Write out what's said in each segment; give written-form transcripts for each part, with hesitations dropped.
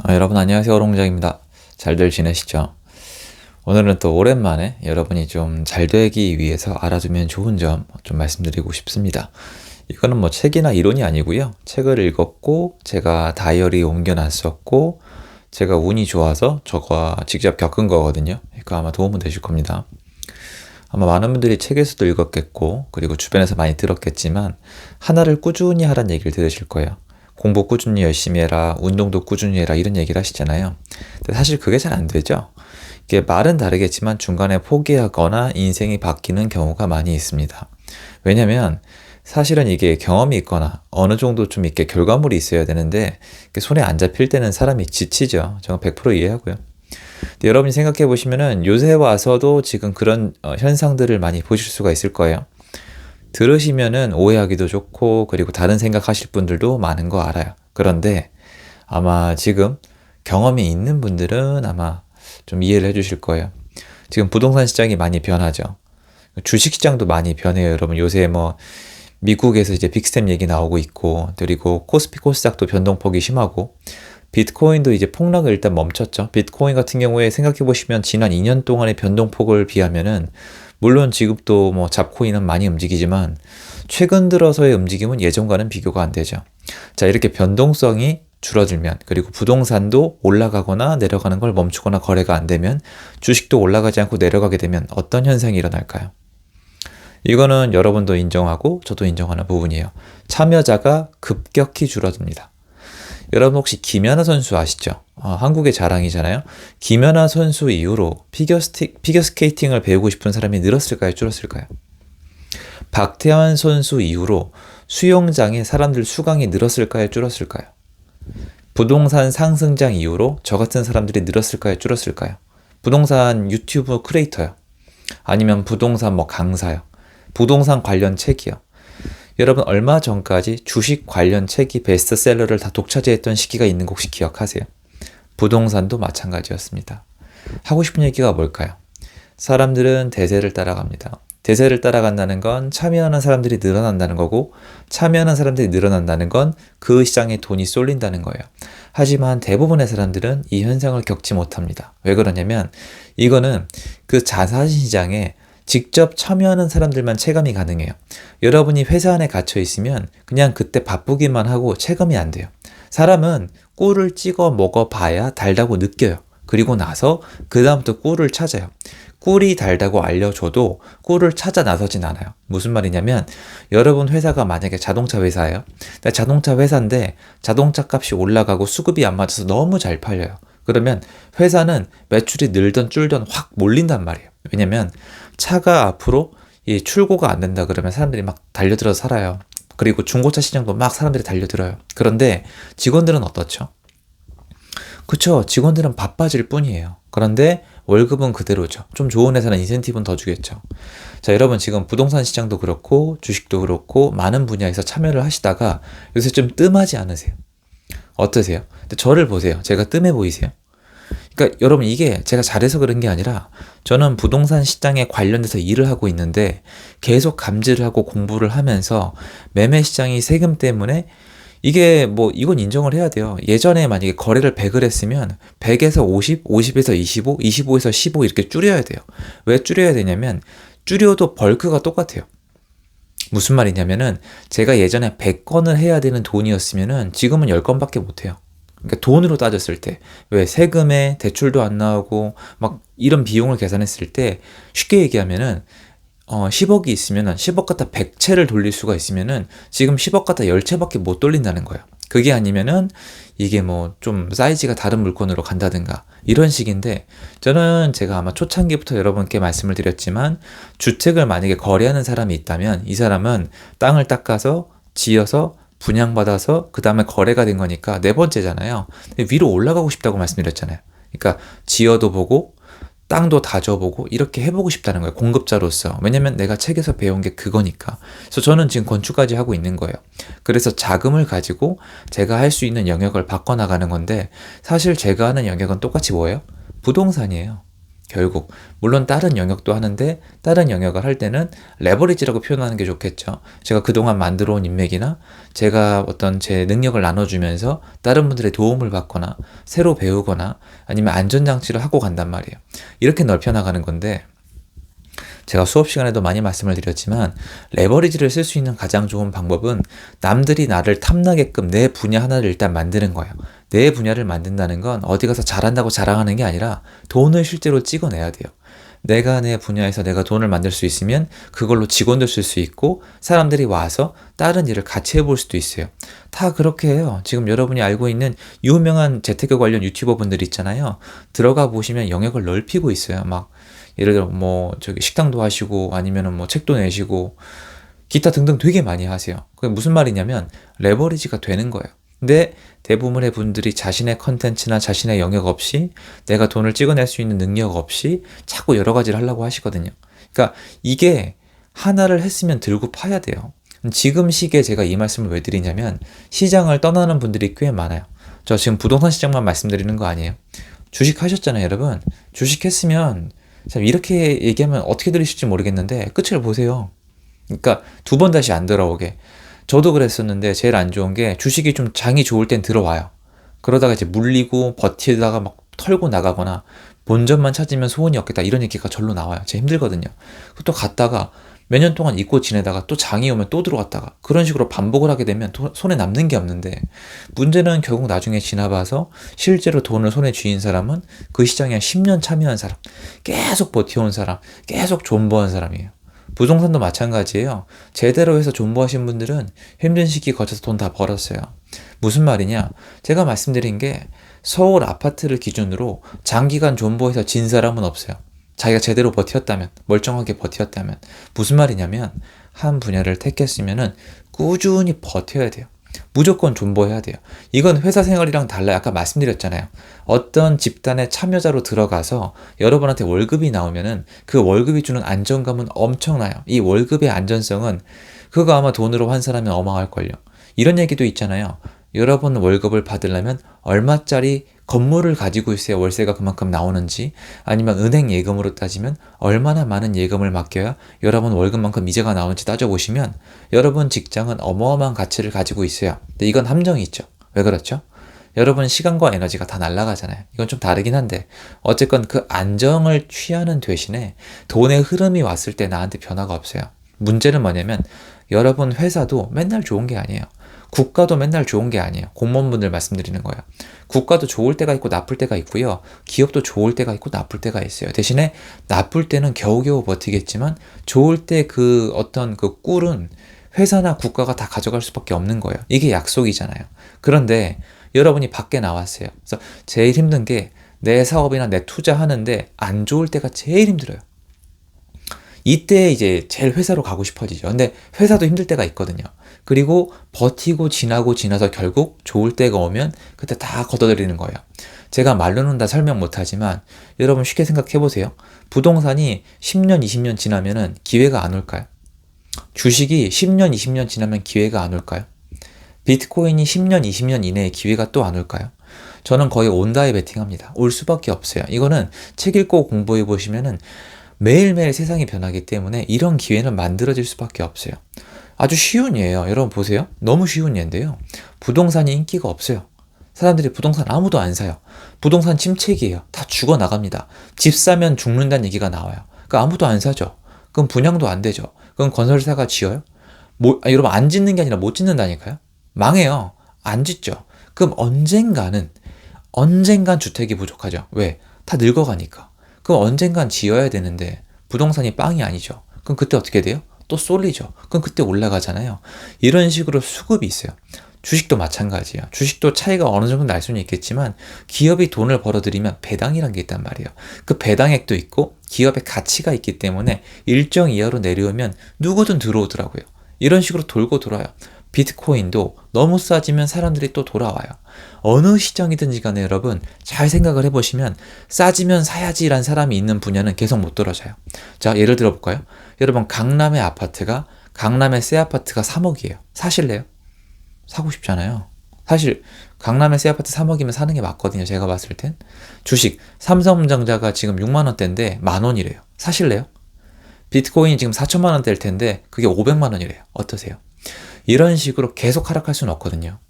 여러분 안녕하세요. 오롱장입니다. 잘들 지내시죠? 오늘은 또 오랜만에 여러분이 좀 잘 되기 위해서 알아두면 좋은 점 좀 말씀드리고 싶습니다. 이거는 뭐 책이나 이론이 아니고요. 책을 읽었고 제가 다이어리에 옮겨놨었고 제가 운이 좋아서 저거 직접 겪은 거거든요. 그러니까 아마 도움은 되실 겁니다. 아마 많은 분들이 책에서도 읽었겠고 그리고 주변에서 많이 들었겠지만 하나를 꾸준히 하라는 얘기를 들으실 거예요. 공부 꾸준히 열심히 해라, 운동도 꾸준히 해라 이런 얘기를 하시잖아요. 근데 사실 그게 잘 안 되죠. 이게 말은 다르겠지만 중간에 포기하거나 인생이 바뀌는 경우가 많이 있습니다. 왜냐면 사실은 이게 경험이 있거나 어느 정도 좀 이렇게 결과물이 있어야 되는데 손에 안 잡힐 때는 사람이 지치죠. 저는 100% 이해하고요. 근데 여러분이 생각해 보시면은 요새 와서도 지금 그런 현상들을 많이 보실 수가 있을 거예요. 들으시면은 오해하기도 좋고 그리고 다른 생각하실 분들도 많은 거 알아요. 그런데 아마 지금 경험이 있는 분들은 아마 좀 이해를 해주실 거예요. 지금 부동산 시장이 많이 변하죠. 주식 시장도 많이 변해요. 여러분 요새 뭐 미국에서 이제 빅스텝 얘기 나오고 있고 그리고 코스피 코스닥도 변동폭이 심하고 비트코인도 이제 폭락을 일단 멈췄죠. 비트코인 같은 경우에 생각해 보시면 지난 2년 동안의 변동폭을 비하면은 물론 지금도 뭐 잡코인은 많이 움직이지만 최근 들어서의 움직임은 예전과는 비교가 안 되죠. 자, 이렇게 변동성이 줄어들면 그리고 부동산도 올라가거나 내려가는 걸 멈추거나 거래가 안 되면 주식도 올라가지 않고 내려가게 되면 어떤 현상이 일어날까요? 이거는 여러분도 인정하고 저도 인정하는 부분이에요. 참여자가 급격히 줄어듭니다. 여러분 혹시 김연아 선수 아시죠? 한국의 자랑이잖아요. 김연아 선수 이후로 피겨스케이팅을 배우고 싶은 사람이 늘었을까요? 줄었을까요? 박태환 선수 이후로 수영장에 사람들 수강이 늘었을까요? 줄었을까요? 부동산 상승장 이후로 저 같은 사람들이 늘었을까요? 줄었을까요? 부동산 유튜브 크리에이터요. 아니면 부동산 뭐 강사요. 부동산 관련 책이요. 여러분 얼마 전까지 주식 관련 책이 베스트셀러를 다 독차지했던 시기가 있는 거 혹시 기억하세요? 부동산도 마찬가지였습니다. 하고 싶은 얘기가 뭘까요? 사람들은 대세를 따라갑니다. 대세를 따라간다는 건 참여하는 사람들이 늘어난다는 거고 참여하는 사람들이 늘어난다는 건 그 시장에 돈이 쏠린다는 거예요. 하지만 대부분의 사람들은 이 현상을 겪지 못합니다. 왜 그러냐면 이거는 그 자산시장에 직접 참여하는 사람들만 체감이 가능해요. 여러분이 회사 안에 갇혀 있으면 그냥 그때 바쁘기만 하고 체감이 안 돼요. 사람은 꿀을 찍어 먹어봐야 달다고 느껴요. 그리고 나서 그 다음부터 꿀을 찾아요. 꿀이 달다고 알려줘도 꿀을 찾아 나서진 않아요. 무슨 말이냐면 여러분 회사가 만약에 자동차 회사예요. 자동차 회사인데 자동차 값이 올라가고 수급이 안 맞아서 너무 잘 팔려요. 그러면 회사는 매출이 늘던 줄던 확 몰린단 말이에요. 왜냐면 차가 앞으로 이 출고가 안 된다 그러면 사람들이 막 달려들어서 살아요. 그리고 중고차 시장도 막 사람들이 달려들어요. 그런데 직원들은 어떻죠? 그쵸. 직원들은 바빠질 뿐이에요. 그런데 월급은 그대로죠. 좀 좋은 회사는 인센티브는 더 주겠죠. 자, 여러분 지금 부동산 시장도 그렇고 주식도 그렇고 많은 분야에서 참여를 하시다가 요새 좀 뜸하지 않으세요? 어떠세요? 근데 저를 보세요. 제가 뜸해 보이세요? 그러니까 여러분 이게 제가 잘해서 그런 게 아니라 저는 부동산 시장에 관련돼서 일을 하고 있는데 계속 감지를 하고 공부를 하면서 매매 시장이 세금 때문에 이게 뭐 이건 인정을 해야 돼요. 예전에 만약에 거래를 100을 했으면 100에서 50, 50에서 25, 25에서 15 이렇게 줄여야 돼요. 왜 줄여야 되냐면 줄여도 벌크가 똑같아요. 무슨 말이냐면은 제가 예전에 100건을 해야 되는 돈이었으면은 지금은 10건밖에 못 해요. 그러니까 돈으로 따졌을 때 왜 세금에 대출도 안 나오고 막 이런 비용을 계산했을 때 쉽게 얘기하면은 10억이 있으면은 10억 갖다 100채를 돌릴 수가 있으면은 지금 10억 갖다 10채밖에 못 돌린다는 거예요. 그게 아니면은 이게 뭐 좀 사이즈가 다른 물건으로 간다든가 이런 식인데 저는 제가 아마 초창기부터 여러분께 말씀을 드렸지만 주택을 만약에 거래하는 사람이 있다면 이 사람은 땅을 닦아서 지어서 분양받아서 그 다음에 거래가 된 거니까 네 번째잖아요. 위로 올라가고 싶다고 말씀드렸잖아요. 그러니까 지어도 보고 땅도 다져보고 이렇게 해보고 싶다는 거예요. 공급자로서. 왜냐면 내가 책에서 배운 게 그거니까. 그래서 저는 지금 건축까지 하고 있는 거예요. 그래서 자금을 가지고 제가 할 수 있는 영역을 바꿔나가는 건데 사실 제가 하는 영역은 똑같이 뭐예요? 부동산이에요. 결국 물론 다른 영역도 하는데 다른 영역을 할 때는 레버리지라고 표현하는 게 좋겠죠. 제가 그동안 만들어 온 인맥이나 제가 어떤 제 능력을 나눠주면서 다른 분들의 도움을 받거나 새로 배우거나 아니면 안전장치를 하고 간단 말이에요. 이렇게 넓혀 나가는 건데 제가 수업 시간에도 많이 말씀을 드렸지만 레버리지를 쓸 수 있는 가장 좋은 방법은 남들이 나를 탐나게끔 내 분야 하나를 일단 만드는 거예요. 내 분야를 만든다는 건 어디 가서 잘한다고 자랑하는 게 아니라 돈을 실제로 찍어내야 돼요. 내가 내 분야에서 내가 돈을 만들 수 있으면 그걸로 직원도 쓸 수 있고 사람들이 와서 다른 일을 같이 해볼 수도 있어요. 다 그렇게 해요. 지금 여러분이 알고 있는 유명한 재테크 관련 유튜버 분들 있잖아요. 들어가 보시면 영역을 넓히고 있어요. 막 예를 들어 뭐 저기 식당도 하시고 아니면은 뭐 책도 내시고 기타 등등 되게 많이 하세요. 그게 무슨 말이냐면 레버리지가 되는 거예요. 근데 대부분의 분들이 자신의 컨텐츠나 자신의 영역 없이 내가 돈을 찍어낼 수 있는 능력 없이 자꾸 여러 가지를 하려고 하시거든요. 그러니까 이게 하나를 했으면 들고 파야 돼요. 지금 시기에 제가 이 말씀을 왜 드리냐면 시장을 떠나는 분들이 꽤 많아요. 저 지금 부동산 시장만 말씀드리는 거 아니에요. 주식 하셨잖아요, 여러분. 주식 했으면 참 이렇게 얘기하면 어떻게 들리실지 모르겠는데 끝을 보세요. 그러니까 두 번 다시 안 돌아오게. 저도 그랬었는데 제일 안 좋은 게 주식이 좀 장이 좋을 땐 들어와요. 그러다가 이제 물리고 버티다가 막 털고 나가거나 본전만 찾으면 소원이 없겠다 이런 얘기가 절로 나와요. 제가 힘들거든요. 또 갔다가 몇 년 동안 잊고 지내다가 또 장이 오면 또 들어갔다가 그런 식으로 반복을 하게 되면 손에 남는 게 없는데 문제는 결국 나중에 지나봐서 실제로 돈을 손에 쥐인 사람은 그 시장에 한 10년 참여한 사람, 계속 버텨온 사람, 계속 존버한 사람이에요. 부동산도 마찬가지예요. 제대로 해서 존버하신 분들은 힘든 시기 거쳐서 돈 다 벌었어요. 무슨 말이냐? 제가 말씀드린 게 서울 아파트를 기준으로 장기간 존버해서 진 사람은 없어요. 자기가 제대로 버텼다면, 멀쩡하게 버텼다면. 무슨 말이냐면 한 분야를 택했으면은 꾸준히 버텨야 돼요. 무조건 존버해야 돼요. 이건 회사 생활이랑 달라요. 아까 말씀드렸잖아요. 어떤 집단의 참여자로 들어가서 여러분한테 월급이 나오면은 그 월급이 주는 안정감은 엄청나요. 이 월급의 안전성은 그거 아마 돈으로 환산하면 어마어마할걸요. 이런 얘기도 있잖아요. 여러분 월급을 받으려면 얼마짜리 건물을 가지고 있어야 월세가 그만큼 나오는지 아니면 은행 예금으로 따지면 얼마나 많은 예금을 맡겨야 여러분 월급만큼 이자가 나오는지 따져보시면 여러분 직장은 어마어마한 가치를 가지고 있어요. 근데 이건 함정이 있죠. 왜 그렇죠? 여러분 시간과 에너지가 다 날아가잖아요. 이건 좀 다르긴 한데 어쨌건 그 안정을 취하는 대신에 돈의 흐름이 왔을 때 나한테 변화가 없어요. 문제는 뭐냐면 여러분 회사도 맨날 좋은 게 아니에요. 국가도 맨날 좋은 게 아니에요. 공무원분들 말씀드리는 거예요. 국가도 좋을 때가 있고 나쁠 때가 있고요. 기업도 좋을 때가 있고 나쁠 때가 있어요. 대신에 나쁠 때는 겨우겨우 버티겠지만 좋을 때 그 어떤 그 꿀은 회사나 국가가 다 가져갈 수밖에 없는 거예요. 이게 약속이잖아요. 그런데 여러분이 밖에 나왔어요. 그래서 제일 힘든 게 내 사업이나 내 투자하는데 안 좋을 때가 제일 힘들어요. 이때 이제 제일 회사로 가고 싶어지죠. 근데 회사도 힘들 때가 있거든요. 그리고 버티고 지나서 결국 좋을 때가 오면 그때 다 걷어들이는 거예요. 제가 말로는 다 설명 못하지만 여러분 쉽게 생각해 보세요. 부동산이 10년, 20년 지나면은 기회가 안 올까요? 주식이 10년, 20년 지나면 기회가 안 올까요? 비트코인이 10년, 20년 이내에 기회가 또 안 올까요? 저는 거의 온다에 베팅합니다. 올 수밖에 없어요. 이거는 책 읽고 공부해 보시면은 매일매일 세상이 변하기 때문에 이런 기회는 만들어질 수밖에 없어요. 아주 쉬운 예예요. 여러분 보세요. 너무 쉬운 예인데요. 부동산이 인기가 없어요. 사람들이 부동산 아무도 안 사요. 부동산 침체기예요. 다 죽어나갑니다. 집 사면 죽는다는 얘기가 나와요. 그러니까 아무도 안 사죠. 그럼 분양도 안 되죠. 그럼 건설사가 지어요? 여러분 안 짓는 게 아니라 못 짓는다니까요. 망해요. 안 짓죠. 그럼 언젠간 주택이 부족하죠. 왜? 다 늙어가니까. 그럼 언젠간 지어야 되는데 부동산이 빵이 아니죠. 그럼 그때 어떻게 돼요? 또 쏠리죠. 그럼 그때 올라가잖아요. 이런 식으로 수급이 있어요. 주식도 마찬가지예요. 주식도 차이가 어느 정도 날 수는 있겠지만 기업이 돈을 벌어들이면 배당이란 게 있단 말이에요. 그 배당액도 있고 기업의 가치가 있기 때문에 일정 이하로 내려오면 누구든 들어오더라고요. 이런 식으로 돌고 돌아요. 비트코인도 너무 싸지면 사람들이 또 돌아와요. 어느 시장이든지 간에 여러분 잘 생각을 해보시면 싸지면 사야지란 사람이 있는 분야는 계속 못 떨어져요. 자, 예를 들어 볼까요? 여러분 강남의 새 아파트가 3억이에요. 사실래요? 사고 싶잖아요. 사실 강남에 새 아파트 3억이면 사는 게 맞거든요. 제가 봤을 땐. 주식 삼성전자가 지금 6만 원대인데 10,000원이래요. 사실래요? 비트코인이 지금 4천만 원대일 텐데 그게 500만 원이래요. 어떠세요? 이런 식으로 계속 하락할 수는 없거든요.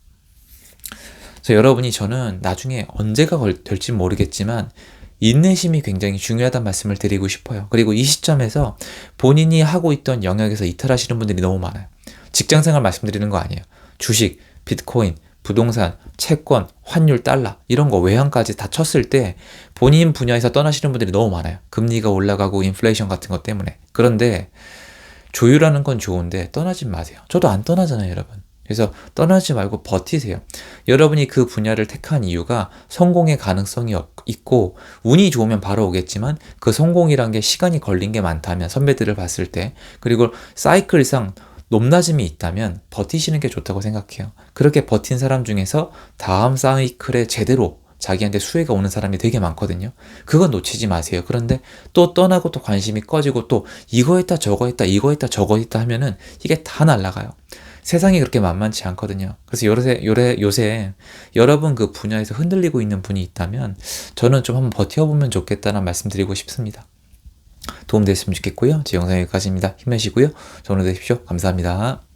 그래서 여러분이, 저는 나중에 언제가 될지 모르겠지만 인내심이 굉장히 중요하다는 말씀을 드리고 싶어요. 그리고 이 시점에서 본인이 하고 있던 영역에서 이탈하시는 분들이 너무 많아요. 직장생활 말씀드리는 거 아니에요. 주식, 비트코인, 부동산, 채권, 환율, 달러 이런 거 외환까지 다 쳤을 때 본인 분야에서 떠나시는 분들이 너무 많아요. 금리가 올라가고 인플레이션 같은 것 때문에. 그런데 조율하는 건 좋은데 떠나지 마세요. 저도 안 떠나잖아요, 여러분. 그래서 떠나지 말고 버티세요. 여러분이 그 분야를 택한 이유가 성공의 가능성이 있고 운이 좋으면 바로 오겠지만 그 성공이란 게 시간이 걸린 게 많다면, 선배들을 봤을 때, 그리고 사이클상 높낮임이 있다면 버티시는 게 좋다고 생각해요. 그렇게 버틴 사람 중에서 다음 사이클에 제대로 자기한테 수혜가 오는 사람이 되게 많거든요. 그건 놓치지 마세요. 그런데 또 떠나고 또 관심이 꺼지고 또 이거 했다 저거 했다 이거 했다 저거 했다 하면은 이게 다 날아가요. 세상이 그렇게 만만치 않거든요. 그래서 요새 여러분 그 분야에서 흔들리고 있는 분이 있다면 저는 좀 한번 버텨보면 좋겠다는 말씀드리고 싶습니다. 도움됐으면 좋겠고요. 제 영상 여기까지입니다. 힘내시고요. 좋은 하루 되십시오. 감사합니다.